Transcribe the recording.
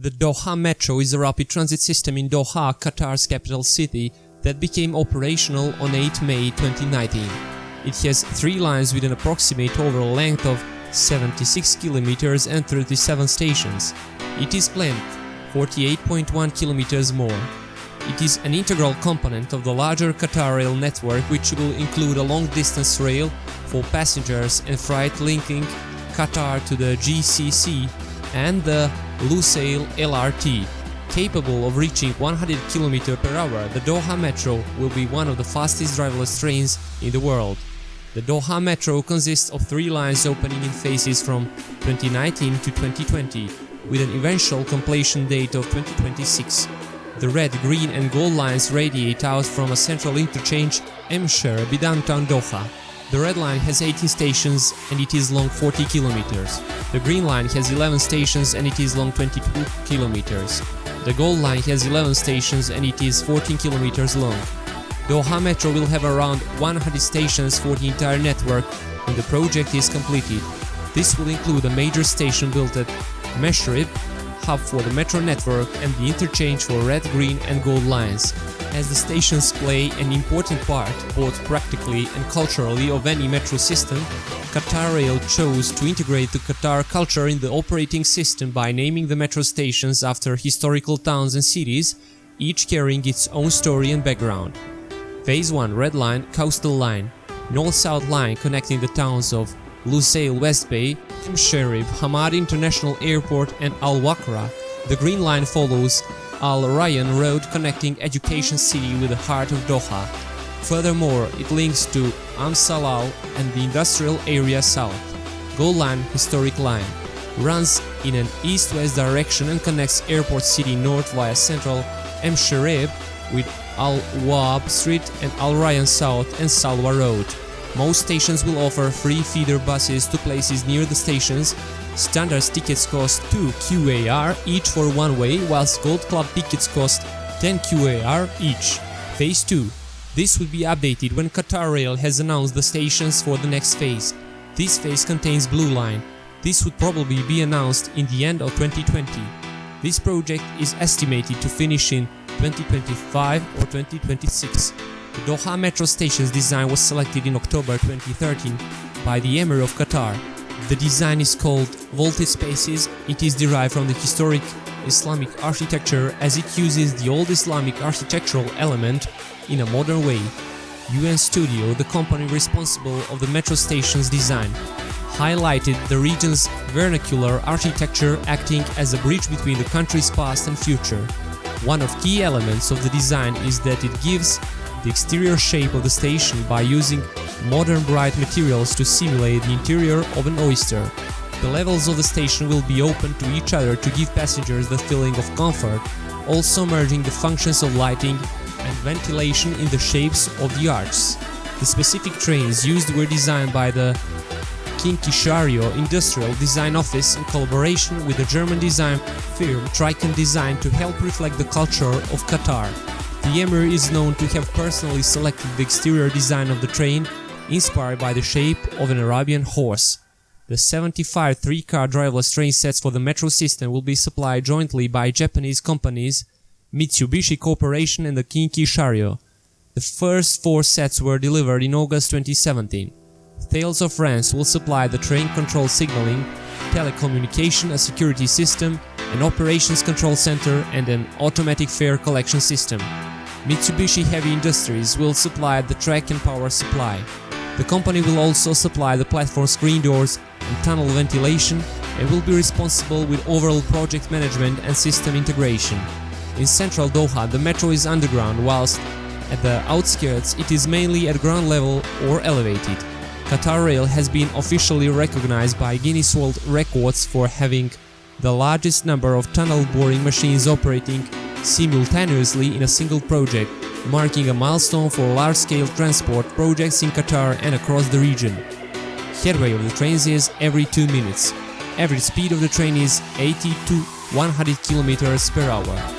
The Doha Metro is a rapid transit system in Doha, Qatar's capital city, that became operational on 8 May 2019. It has 3 lines with an approximate overall length of 76 kilometers and 37 stations. It is planned 48.1 kilometers more. It is an integral component of the larger Qatar rail network, which will include a long-distance rail for passengers and freight linking Qatar to the GCC and the Lusail LRT. Capable of reaching 100 km per hour, the Doha Metro will be one of the fastest driverless trains in the world. The Doha Metro consists of 3 lines opening in phases from 2019 to 2020, with an eventual completion date of 2026. The red, green and gold lines radiate out from a central interchange Untitled downtown Doha. The red line has 18 stations and it is long 40 kilometers. The green line has 11 stations and it is long 22 kilometers. The gold line has 11 stations and it is 14 kilometers long. Doha Metro will have around 100 stations for the entire network when the project is completed. This will include a major station built at Meshrib, hub for the metro network, and the interchange for red, green and gold lines. As the stations play an important part, both practically and culturally, of any metro system, Qatar Rail chose to integrate the Qatar culture in the operating system by naming the metro stations after historical towns and cities, each carrying its own story and background. Phase 1 Red Line, Coastal Line, North-South Line connecting the towns of Lusail West Bay, Sherib, Hamad International Airport and Al Wakra. The Green Line follows Al Rayyan Road connecting Education City with the heart of Doha. Furthermore, it links to Salal and the industrial area south. Gold Line, Historic Line, runs in an east-west direction and connects Airport City north via central Sherib with Al Wahab Street and Al Rayyan South and Salwa Road. Most stations will offer free feeder buses to places near the stations. Standard tickets cost 2 QAR each for one way, whilst Gold Club tickets cost 10 QAR each. Phase 2. This will be updated when Qatar Rail has announced the stations for the next phase. This phase contains Blue Line. This would probably be announced in the end of 2020. This project is estimated to finish in 2025 or 2026. The Doha Metro station's design was selected in October 2013 by the Emir of Qatar. The design is called Vaulted Spaces. It is derived from the historic Islamic architecture as it uses the old Islamic architectural element in a modern way. UN Studio, the company responsible of the metro station's design, highlighted the region's vernacular architecture acting as a bridge between the country's past and future. One of key elements of the design is that it gives the exterior shape of the station by using modern bright materials to simulate the interior of an oyster. The levels of the station will be open to each other to give passengers the feeling of comfort, also merging the functions of lighting and ventilation in the shapes of the arches. The specific trains used were designed by the Kinkishario Industrial Design Office in collaboration with the German design firm Tricon Design to help reflect the culture of Qatar. The Emir is known to have personally selected the exterior design of the train, inspired by the shape of an Arabian horse. The 75 3-car driverless train sets for the metro system will be supplied jointly by Japanese companies Mitsubishi Corporation and the Kinkishario. The first 4 sets were delivered in August 2017. Thales of France will supply the train control signaling, telecommunication, a security system, an operations control center and an automatic fare collection system. Mitsubishi Heavy Industries will supply the track and power supply. The company will also supply the platform screen doors and tunnel ventilation and will be responsible with overall project management and system integration. In central Doha, the metro is underground, whilst at the outskirts it is mainly at ground level or elevated. Qatar Rail has been officially recognized by Guinness World Records for having the largest number of tunnel boring machines operating simultaneously in a single project, marking a milestone for large-scale transport projects in Qatar and across the region. Headway of the trains is every 2 minutes. Average speed of the train is 80 to 100 km per hour.